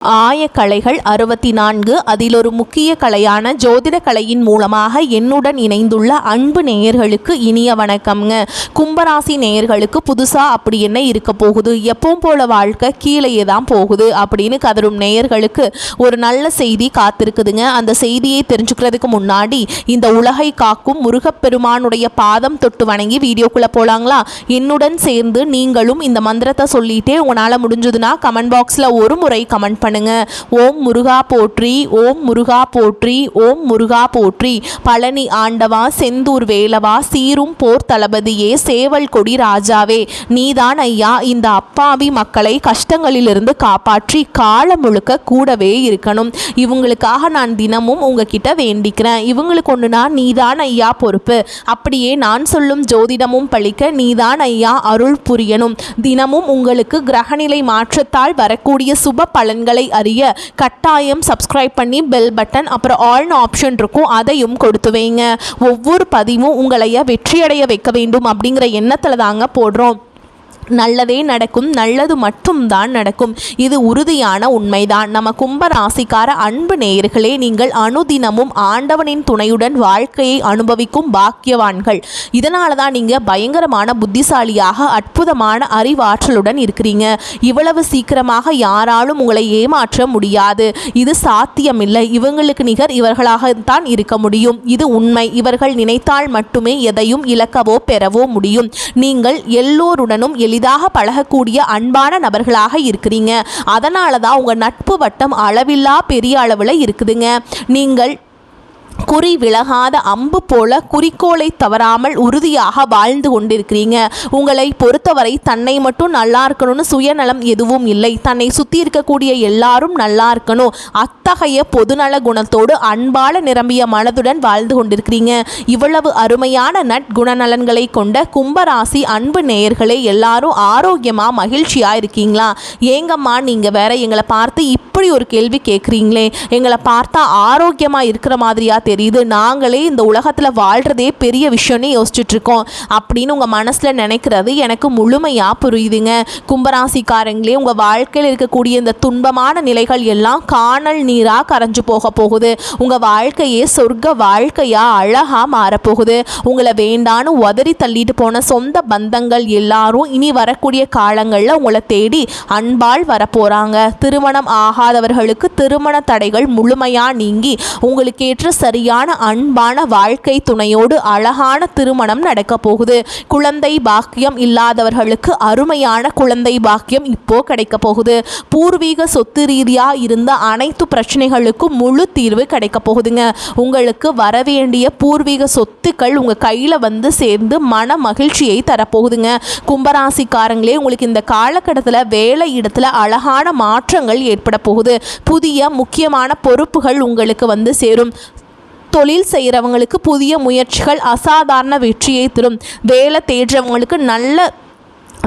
ஆயக்கலைகள் 64 அதில் ஒரு முக்கிய கலையான ஜோதிட கலையின் மூலமாக என்னுடன் இணைந்துள்ள அன்பு நேயர்களுக்கு இனிய வணக்கம்ங்க. கும்பராசி நேயர்களுக்கு புதுசாக அப்படி என்ன இருக்க போகுது, எப்பவும் போல வாழ்க்கை கீழே தான் போகுது அப்படின்னு கதரும் நேயர்களுக்கு ஒரு நல்ல செய்தி காத்திருக்குதுங்க. அந்த செய்தியை தெரிஞ்சுக்கிறதுக்கு முன்னாடி இந்த உலகை காக்கும் முருகப்பெருமானுடைய பாதம் தொட்டு வணங்கி வீடியோக்குள்ளே போகலாங்களா? என்னுடன் சேர்ந்து நீங்களும் இந்த மந்திரத்தை சொல்லிட்டே உங்களால் முடிஞ்சதுன்னா கமெண்ட் பாக்ஸில் ஒரு முறை கமெண்ட் பண்ணுங்க. ஓம் முருகா போற்றி, ஓம் முருகா போற்றி, ஓம் முருகா போற்றி. பழனி ஆண்டவா, செந்தூர் வேலவா, சீரும் போர் தளபதியே, சேவல் கொடி ராஜாவே, நீதான் ஐயா இந்த அப்பாவி மக்களை கஷ்டங்களிலிருந்து காப்பாற்றி காலம் முழுக்க கூடவே இருக்கணும். இவங்களுக்காக நான் தினமும் உங்ககிட்ட வேண்டிக்கிறேன். இவங்களுக்கு ஒன்றுனா நீதான் ஐயா பொறுப்பு. அப்படியே நான் சொல்லும் ஜோதிடமும் பழிக்க நீதான் ஐயா அருள் புரியணும். தினமும் உங்களுக்கு கிரகநிலை மாற்றத்தால் வரக்கூடிய சுப பலன்களை அறிய கட்டாயம் சப்ஸ்கிரைப் பண்ணி பெல் பட்டன் அப்புறம் ஆல்னு ஆப்ஷன் இருக்கும், அதையும் கொடுத்து வைங்க. ஒவ்வொரு பதிவும் உங்களைய வெற்றியடைய வைக்க வேண்டும் அப்படிங்கிற எண்ணத்தில் தாங்க போடுறோம். நல்லதே நடக்கும், நல்லது மட்டும்தான் நடக்கும். இது உறுதியான உண்மைதான். நம்ம கும்பராசிக்கார அன்பு நேயர்களே, நீங்கள் அனுதினமும் ஆண்டவனின் துணையுடன் வாழ்க்கையை அனுபவிக்கும் பாக்கியவான்கள். இதனால தான் நீங்கள் பயங்கரமான புத்திசாலியாக அற்புதமான அறிவாற்றலுடன் இருக்கிறீங்க. இவ்வளவு சீக்கிரமாக யாராலும் உங்களை ஏமாற்ற முடியாது. இது சாத்தியமில்லை. இவங்களுக்கு நிகர் இவர்களாகத்தான் இருக்க முடியும். இது உண்மை. இவர்கள் நினைத்தால் மட்டுமே எதையும் இழக்கவோ பெறவோ முடியும். நீங்கள் எல்லோருடனும் எளிதாக பழகக்கூடிய அன்பான நபர்களாக இருக்கிறீங்க. அதனால தான் உங்கள் நட்பு வட்டம் அளவில்லா பெரிய அளவில் இருக்குதுங்க. நீங்கள் குறி விலகாத அம்பு போல குறிக்கோளை தவறாமல் உறுதியாக வாழ்ந்து கொண்டிருக்கிறீங்க. உங்களை பொறுத்தவரை தன்னை மட்டும் நல்லா இருக்கணும்னு சுயநலம் எதுவும் இல்லை. தன்னை சுற்றி இருக்கக்கூடிய எல்லாரும் நல்லா இருக்கணும், அத்தகைய பொதுநல குணத்தோடு அன்பால நிரம்பிய மனதுடன் வாழ்ந்து கொண்டிருக்கிறீங்க. இவ்வளவு அருமையான நற்குணநலன்களை கொண்ட கும்பராசி அன்பு நேயர்களே, எல்லாரும் ஆரோக்கியமாக மகிழ்ச்சியாக இருக்கீங்களா? ஏங்கம்மா நீங்கள் வேற எங்களை பார்த்து இப்படி ஒரு கேள்வி கேட்குறீங்களே, எங்களை பார்த்தா ஆரோக்கியமாக இருக்கிற மாதிரியா தெரியுது, நாங்களே இந்த உலகத்தில் வாழ்கிறதே பெரிய விஷயம்னு யோசிச்சுட்டு இருக்கோம் அப்படின்னு உங்கள் மனசில் நினைக்கிறது எனக்கு முழுமையாக புரியுதுங்க. கும்பராசிக்காரங்களே, உங்கள் வாழ்க்கையில் இருக்கக்கூடிய இந்த துன்பமான நிலைகள் எல்லாம் காணல் நீராக கரைஞ்சு போக போகுது. உங்கள் வாழ்க்கையே சொர்க்க வாழ்க்கையாக அழகாக மாறப்போகுது. உங்களை வேண்டான்னு உதறி தள்ளிட்டு போன சொந்த பந்தங்கள் எல்லாரும் இனி வரக்கூடிய காலங்களில் உங்களை தேடி அன்பால் வரப்போகிறாங்க. திருமணம் ஆகாதவர்களுக்கு திருமண தடைகள் முழுமையாக நீங்கி உங்களுக்கு ஏற்ற சரியான அன்பான வாழ்க்கை துணையோடு அழகான திருமணம் நடக்க போகுது. குழந்தை பாக்கியம் இல்லாதவர்களுக்கு அருமையான குழந்தை பாக்கியம் இப்போ கிடைக்க போகுது. பூர்வீக சொத்து ரீதியாக இருந்த அனைத்து பிரச்சனைகளுக்கும் முழு தீர்வு கிடைக்க போகுதுங்க. உங்களுக்கு வரவேண்டிய பூர்வீக சொத்துக்கள் உங்கள் கையில் வந்து சேர்ந்து மன மகிழ்ச்சியை தரப்போகுதுங்க. கும்பராசிக்காரங்களே, உங்களுக்கு இந்த காலகட்டத்தில் வேலை இடத்துல அழகான மாற்றங்கள் ஏற்பட போகுது. புதிய முக்கியமான பொறுப்புகள் உங்களுக்கு வந்து சேரும். தொழில் செய்கிறவங்களுக்கு புதிய முயற்சிகள் அசாதாரண வெற்றியை தரும். வேலை தேடுறவங்களுக்கு நல்ல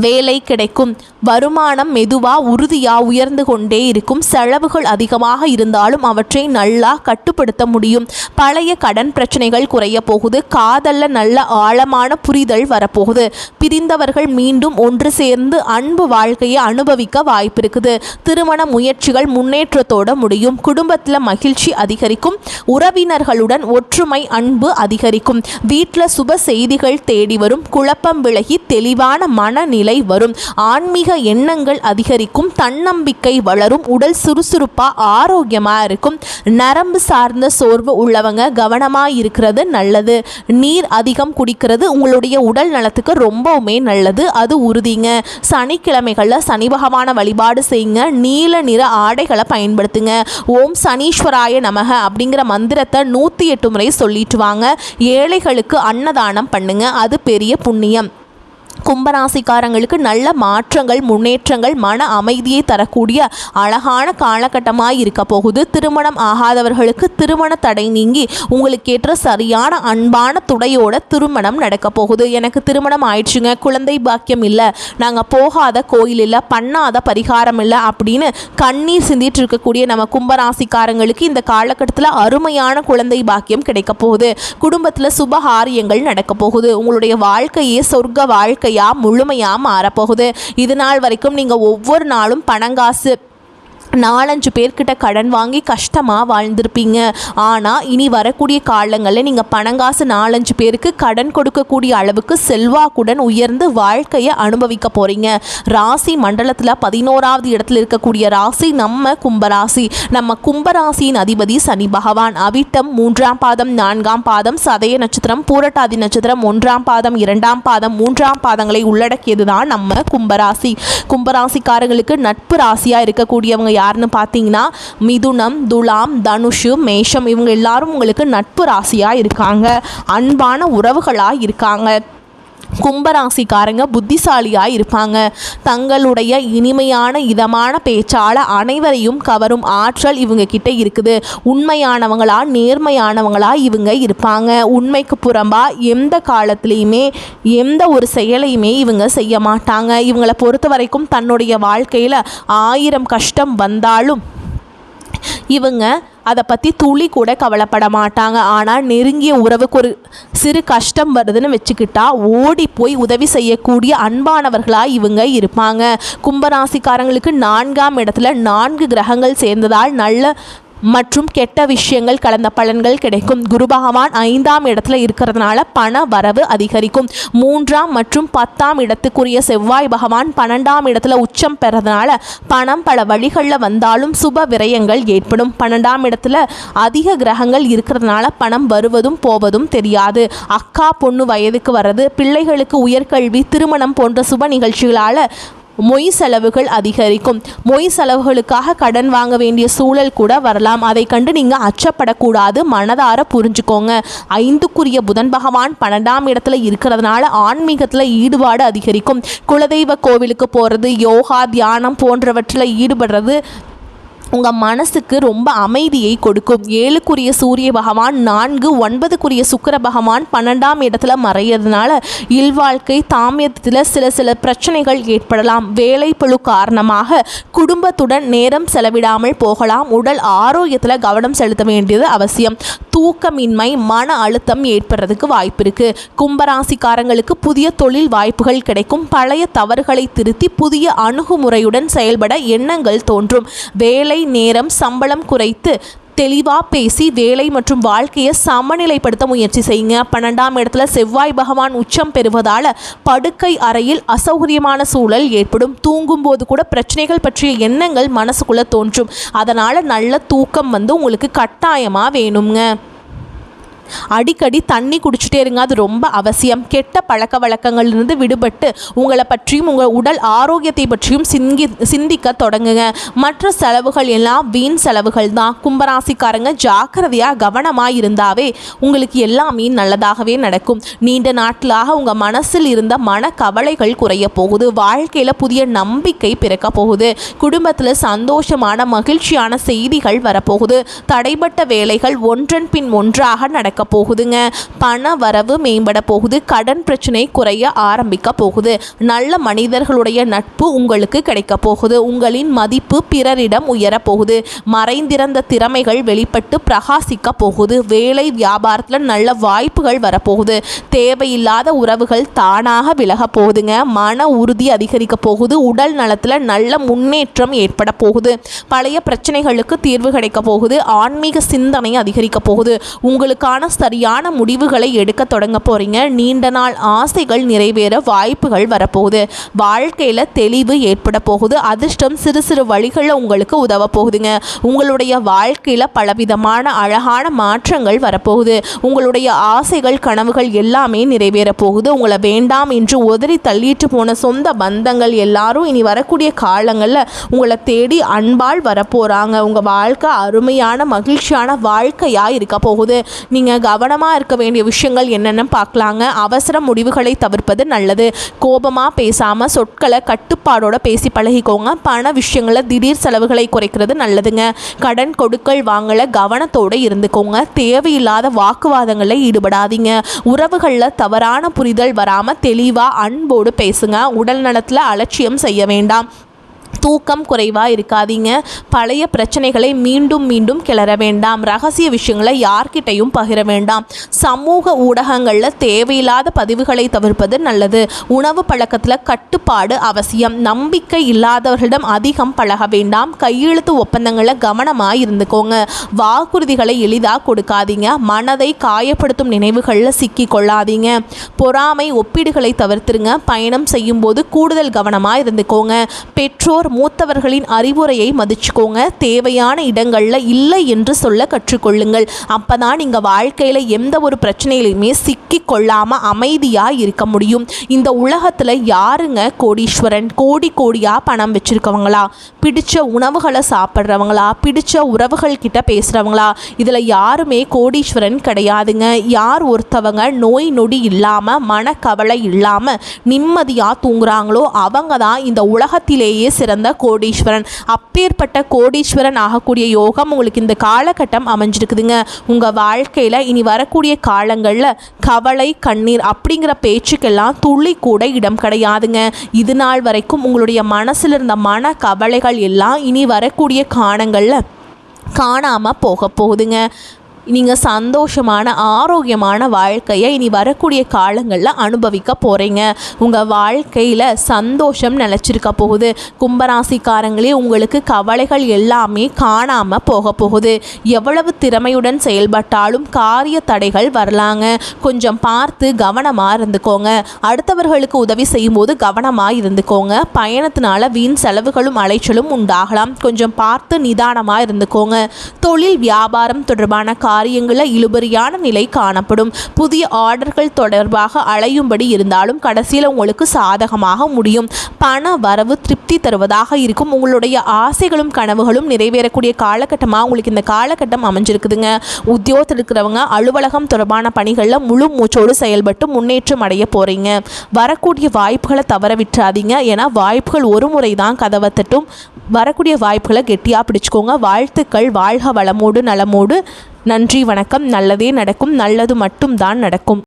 வேலை கிடைக்கும். வருமானம் மெதுவாக உறுதியாக உயர்ந்து கொண்டே இருக்கும். செலவுகள் அதிகமாக இருந்தாலும் அவற்றை நல்லா கட்டுப்படுத்த முடியும். பழைய கடன் பிரச்சனைகள் குறைய போகுது. காதலில் நல்ல ஆழமான புரிதல் வரப்போகுது. பிரிந்தவர்கள் மீண்டும் ஒன்று சேர்ந்து அன்பு வாழ்க்கையை அனுபவிக்க வாய்ப்பு இருக்குது. திருமண முயற்சிகள் முன்னேற்றத்தோடு முடியும். குடும்பத்தில் மகிழ்ச்சி அதிகரிக்கும். உறவினர்களுடன் ஒற்றுமை அன்பு அதிகரிக்கும். வீட்டில் சுப செய்திகள் தேடி வரும். குழப்பம் விலகி தெளிவான மனநிலை வரும். ஆன்மீக எண்ணங்கள் அதிகரிக்கும். தன்னம்பிக்கை வளரும். உடல் சுறுசுறுப்பா ஆரோக்கியமா இருக்கும். நரம்பு சார்ந்த சோர்வு உள்ளவங்க கவனமா இருக்கிறது நல்லது. நீர் அதிகம் குடிக்கிறது உங்களுடைய உடல் நலத்துக்கு ரொம்பவுமே நல்லது, அது உறுதிங்க. சனிக்கிழமைகளில் சனி பகவான வழிபாடு செய்யுங்க. நீல நிற ஆடைகளை பயன்படுத்துங்க. ஓம் சனீஸ்வராய நமக அப்படிங்கிற மந்திரத்தை 108 முறை சொல்லிட்டு வாங்க. ஏழைகளுக்கு அன்னதானம் பண்ணுங்க, அது பெரிய புண்ணியம். கும்பராசிக்காரங்களுக்கு நல்ல மாற்றங்கள், முன்னேற்றங்கள், மன அமைதியை தரக்கூடிய அழகான காலகட்டமாக இருக்க போகுது. திருமணம் ஆகாதவர்களுக்கு திருமண தடை நீங்கி உங்களுக்கு ஏற்ற சரியான அன்பான துணையோட திருமணம் நடக்க போகுது. எனக்கு திருமணம் ஆயிடுச்சுங்க, குழந்தை பாக்கியம் இல்லை, நாங்கள் போகாத கோயில் இல்லை, பண்ணாத பரிகாரம் இல்லை அப்படின்னு கண்ணீர் சிந்திட்டு இருக்கக்கூடிய நம்ம கும்பராசிக்காரங்களுக்கு இந்த காலகட்டத்தில் அருமையான குழந்தை பாக்கியம் கிடைக்க போகுது. குடும்பத்தில் சுபகாரியங்கள் நடக்க போகுது. உங்களுடைய வாழ்க்கையே சொர்க்க வாழ்க்கை முழுமையாக மாறப்போகுது. இது நாள் வரைக்கும் நீங்கள் ஒவ்வொரு நாளும் பணங்காசு 4-5 பேர்கிட்ட கடன் வாங்கி கஷ்டமாக வாழ்ந்திருப்பீங்க. ஆனால் இனி வரக்கூடிய காலங்களில் நீங்கள் பணங்காசு 4-5 பேருக்கு கடன் கொடுக்கக்கூடிய அளவுக்கு செல்வாக்குடன் உயர்ந்து வாழ்க்கையை அனுபவிக்க போகிறீங்க. ராசி மண்டலத்தில் 11வது இடத்துல இருக்கக்கூடிய ராசி நம்ம கும்பராசி. நம்ம கும்பராசியின் அதிபதி சனி பகவான். அவிட்டம் 3ஆம் பாதம் 4ஆம் பாதம், சதய நட்சத்திரம், பூரட்டாதி நட்சத்திரம் 1ஆம் பாதம் 2ஆம் பாதம் 3ஆம் பாதங்களை உள்ளடக்கியது தான் நம்ம கும்பராசி. கும்பராசிக்காரங்களுக்கு நட்பு ராசியாக இருக்கக்கூடியவங்க யாருன்னு பார்த்தீங்கன்னா மிதுனம், துலாம், தனுஷு, மேஷம். இவங்க எல்லாரும் உங்களுக்கு நட்பு ராசியாக இருக்காங்க, அன்பான உறவுகளாக இருக்காங்க. கும்பராசிக்காரங்க புத்திசாலியாக இருப்பாங்க. தங்களுடைய இனிமையான இதமான பேச்சால் அனைவரையும் கவரும் ஆற்றல் இவங்க கிட்ட இருக்குது. உண்மையானவங்களா நேர்மையானவங்களா இவங்க இருப்பாங்க. உண்மைக்கு புறம்பா எந்த காலத்துலேயுமே எந்த ஒரு செயலையுமே இவங்க செய்ய மாட்டாங்க. இவங்களை பொறுத்த வரைக்கும் தன்னுடைய வாழ்க்கையில் 1000 கஷ்டம் வந்தாலும் இவங்க அதை பற்றி துளி கூட கவலைப்பட மாட்டாங்க. ஆனால் நெருங்கிய உறவுக்கு ஒரு சிறு கஷ்டம் வருதுன்னு வச்சுக்கிட்டா ஓடி போய் உதவி செய்யக்கூடிய அன்பானவர்களாக இவங்க இருப்பாங்க. கும்பராசிக்காரங்களுக்கு 4ஆம் இடத்துல 4 கிரகங்கள் சேர்ந்ததால் நல்ல மற்றும் கெட்ட விஷயங்கள் கலந்த பலன்கள் கிடைக்கும். குரு பகவான் 5ஆம் இடத்துல இருக்கிறதுனால பண வரவு அதிகரிக்கும். 3ஆம் மற்றும் 10ஆம் இடத்துக்குரிய செவ்வாய் பகவான் 12ஆம் இடத்துல உச்சம் பெறதுனால பணம் பல வழிகளில் வந்தாலும் சுப விரயங்கள் ஏற்படும். 12ஆம் இடத்துல அதிக கிரகங்கள் இருக்கிறதுனால பணம் வருவதும் போவதும் தெரியாது. அக்கா பொண்ணு வயதுக்கு வர்றது, பிள்ளைகளுக்கு உயர்கல்வி, திருமணம் போன்ற சுப நிகழ்ச்சிகளால் மொய் செலவுகள் அதிகரிக்கும். மொய் செலவுகளுக்காக கடன் வாங்க வேண்டிய சூழல் கூட வரலாம். அதை கண்டு நீங்கள் அச்சப்படக்கூடாது, மனதார புரிஞ்சுக்கோங்க. 5க்குரிய புதன் பகவான் 12ஆம் இடத்துல இருக்கிறதுனால ஆன்மீகத்தில் ஈடுபாடு அதிகரிக்கும். குலதெய்வ கோவிலுக்கு போகிறது, யோகா, தியானம் போன்றவற்றில் ஈடுபடுறது உங்கள் மனசுக்கு ரொம்ப அமைதியை கொடுக்கும். 7க்குரிய சூரிய பகவான் 4, 9க்குரிய சுக்கிர பகவான் 12ஆம் இடத்துல மறையிறதுனால இல்வாழ்க்கை தாமியத்தில் சில பிரச்சனைகள் ஏற்படலாம். வேலைப்பளு காரணமாக குடும்பத்துடன் நேரம் செலவிடாமல் போகலாம். உடல் ஆரோக்கியத்தில் கவனம் செலுத்த வேண்டியது அவசியம். தூக்கமின்மை, மன அழுத்தம் ஏற்படுறதுக்கு வாய்ப்பு இருக்குது. கும்பராசிக்காரங்களுக்கு புதிய தொழில் வாய்ப்புகள் கிடைக்கும். பழைய தவறுகளை திருத்தி புதிய அணுகுமுறையுடன் செயல்பட எண்ணங்கள் தோன்றும். வேலை நேரம், சம்பளம் குறைத்து தெளிவாக பேசி வேலை மற்றும் வாழ்க்கையை சமநிலைப்படுத்த முயற்சி செய்யுங்க. 12ஆம் இடத்துல செவ்வாய் பகவான் உச்சம் பெறுவதால் படுக்கை அறையில் அசௌகரியமான சூழல் ஏற்படும். தூங்கும்போது கூட பிரச்சனைகள் பற்றிய எண்ணங்கள் மனசுக்குள்ளே தோன்றும். அதனால் நல்ல தூக்கம் உங்களுக்கு கட்டாயமாக வேணுங்க. அடிக்கடி தண்ணி குடிச்சிட்டே இருங்க, அது ரொம்ப அவசியம். கெட்ட பழக்க வழக்கங்களிலிருந்து விடுபட்டு உங்களை பற்றியும் உங்கள் உடல் ஆரோக்கியத்தை பற்றியும் சிந்திக்க தொடங்குங்க. மற்ற செலவுகள் எல்லாம் வீண் செலவுகள் தான். கும்பராசிக்காரங்க ஜாக்கிரதையாக கவனமாக இருந்தாவே உங்களுக்கு எல்லாமே நல்லதாகவே நடக்கும். நீண்ட நாட்களாக உங்கள் மனசில் இருந்த மன கவலைகள் குறைய போகுது. வாழ்க்கையில் புதிய நம்பிக்கை பிறக்க போகுது. குடும்பத்தில் சந்தோஷமான மகிழ்ச்சியான செய்திகள் வரப்போகுது. தடைப்பட்ட வேலைகள் ஒன்றன் பின் ஒன்றாக நடக்க போகுதுங்க. பண வரவு மேம்பட போகுது. கடன் பிரச்சனை குறைய ஆரம்பிக்க போகுது. நல்ல மனிதர்களுடைய நட்பு உங்களுக்கு கிடைக்க போகுது. உங்களின் மதிப்பு பிறரிடம் உயர போகுது. மறைந்திருந்த திறமைகள் வெளிப்பட்டு பிரகாசிக்க போகுது. வேலை வியாபாரத்தில் நல்ல வாய்ப்புகள் வரப்போகுது. தேவையில்லாத உறவுகள் தானாக விலக போகுதுங்க. மன உறுதி அதிகரிக்க போகுது. உடல் நலத்தில் நல்ல முன்னேற்றம் ஏற்பட போகுது. பழைய பிரச்சனைகளுக்கு தீர்வு கிடைக்க போகுது. ஆன்மீக சிந்தனை அதிகரிக்க போகுது. உங்களுக்கான சரியான முடிவுகளை எடுக்க தொடங்க போறீங்க. நீண்ட நாள் ஆசைகள் நிறைவேற வாய்ப்புகள் வரப்போகுது. வாழ்க்கையில் தெளிவு ஏற்பட போகுது. அதிர்ஷ்டம் சிறு வழிகளில் உங்களுக்கு உதவ போகுதுங்க. உங்களுடைய வாழ்க்கையில் பலவிதமான அழகான மாற்றங்கள் வரப்போகுது. உங்களுடைய ஆசைகள் கனவுகள் எல்லாமே நிறைவேற போகுது. உங்களை வேண்டாம் என்று உதறி தள்ளிட்டு போன சொந்த பந்தங்கள் எல்லாரும் இனி வரக்கூடிய காலங்களில் உங்களை தேடி அன்பால் வரப்போகிறாங்க. உங்கள் வாழ்க்கை அருமையான மகிழ்ச்சியான வாழ்க்கையாக இருக்க போகுது. நீங்கள் கவனமாக இருக்க வேண்டிய விஷயங்கள் என்னென்னு பார்க்கலாங்க. அவசர முடிவுகளை தவிர்ப்பது நல்லது. கோபமாக பேசாமல் சொற்களை கட்டுப்பாடோட பேசி பழகிக்கோங்க. பண விஷயங்களில் திடீர் செலவுகளை குறைக்கிறது நல்லதுங்க. கடன் கொடுக்கல் வாங்கல கவனத்தோடு இருந்துக்கோங்க. தேவையில்லாத வாக்குவாதங்களில் ஈடுபடாதீங்க. உறவுகளில் தவறான புரிதல் வராமல் தெளிவாக அன்போடு பேசுங்க. உடல் நலத்தில் அலட்சியம் செய்ய வேண்டாம். தூக்கம் குறைவாக இருக்காதீங்க. பழைய பிரச்சனைகளை மீண்டும் மீண்டும் கிளற வேண்டாம். ரகசிய விஷயங்களை யார்கிட்டையும் பகிர வேண்டாம். சமூக ஊடகங்களில் தேவையில்லாத பதிவுகளை தவிர்ப்பது நல்லது. உணவு பழக்கத்தில் கட்டுப்பாடு அவசியம். நம்பிக்கை இல்லாதவர்களிடம் அதிகம் பழக வேண்டாம். கையெழுத்து ஒப்பந்தங்களில் கவனமாக இருந்துக்கோங்க. வாக்குறுதிகளை எளிதாக கொடுக்காதீங்க. மனதை காயப்படுத்தும் நினைவுகளில் சிக்கி கொள்ளாதீங்க. பொறாமை ஒப்பீடுகளை தவிர்த்துருங்க. பயணம் செய்யும் போது கூடுதல் கவனமாக இருந்துக்கோங்க. பெற்றோர் மூத்தவர்களின் அறிவுரையை மதிச்சுக்கோங்க. தேவையான இடங்களில் இல்லை என்று சொல்ல கற்றுக்கொள்ளுங்கள். அப்போ தான் நீங்கள் வாழ்க்கையில் எந்த ஒரு பிரச்சனையிலையுமே சிக்கி கொள்ளாமல் அமைதியாக இருக்க முடியும். இந்த உலகத்தில் யாருங்க கோடீஸ்வரன்? கோடியாக பணம் வச்சுருக்கவங்களா? பிடிச்ச உணவுகளை சாப்பிட்றவங்களா? பிடிச்ச உறவுகள் கிட்ட பேசுகிறவங்களா? இதில் யாருமே கோடீஸ்வரன் கிடையாதுங்க. யார் ஒருத்தவங்க நோய் நொடி இல்லாமல் மனக்கவலை இல்லாமல் நிம்மதியாக தூங்குறாங்களோ அவங்க தான் இந்த உலகத்திலேயே சிறந்த கோடீஸ்வரன். அப்பேற்பட்ட கோடீஸ்வரன் ஆகக்கூடிய யோகம் உங்களுக்கு இந்த காலகட்டம் அமைஞ்சிருக்குதுங்க. உங்கள் வாழ்க்கையில் இனி வரக்கூடிய காலங்களில் கவலை கண்ணீர் அப்படிங்கிற பேச்சுக்கெல்லாம் துளி கூட இடம் கிடையாதுங்க. இது நாள் வரைக்கும் உங்களுடைய மனசில் இருந்த மன கவலைகள் எல்லாம் இனி வரக்கூடிய காலங்களில் காணாமல் போக போகுதுங்க. நீங்கள் சந்தோஷமான ஆரோக்கியமான வாழ்க்கையை இனி வரக்கூடிய காலங்களில் அனுபவிக்க போகிறீங்க. உங்கள் வாழ்க்கையில் சந்தோஷம் நிலச்சிருக்க போகுது. கும்பராசிக்காரங்களே, உங்களுக்கு கவலைகள் எல்லாமே காணாமல் போக போகுது. எவ்வளவு திறமையுடன் செயல்பட்டாலும் காரிய தடைகள் வரலாங்க. கொஞ்சம் பார்த்து கவனமாக இருந்துக்கோங்க. அடுத்தவர்களுக்கு உதவி செய்யும்போது கவனமாக இருந்துக்கோங்க. பயணத்தினால வீண் செலவுகளும் அலைச்சலும் உண்டாகலாம். கொஞ்சம் பார்த்து நிதானமாக இருந்துக்கோங்க. தொழில் வியாபாரம் தொடர்பான காரியங்களில் இழுபறியான நிலை காணப்படும். புதிய ஆர்டர்கள் தொடர்பாக அலையும்படி இருந்தாலும் கடைசியில் உங்களுக்கு சாதகமாக முடியும். பண வரவு திருப்தி தருவதாக இருக்கும். உங்களுடைய ஆசைகளும் கனவுகளும் நிறைவேறக்கூடிய காலகட்டமாக உங்களுக்கு இந்த காலகட்டம் அமைஞ்சிருக்குதுங்க. உத்தியோகத்தில் இருக்கிறவங்க அலுவலகம் தொடர்பான பணிகளில் முழு மூச்சோடு செயல்பட்டு முன்னேற்றம் அடைய போகிறீங்க. வரக்கூடிய வாய்ப்புகளை தவற விட்டுறாதீங்க. ஏன்னா வாய்ப்புகள் ஒரு முறை தான் கதவை தட்டும். வரக்கூடிய வாய்ப்புகளை கெட்டியாக பிடிச்சிக்கோங்க. வாழ்த்துக்கள். வாழ்க வளமோடு நலமோடு. நன்றி, வணக்கம். நல்லதே நடக்கும். நல்லது மட்டும் தான் நடக்கும்.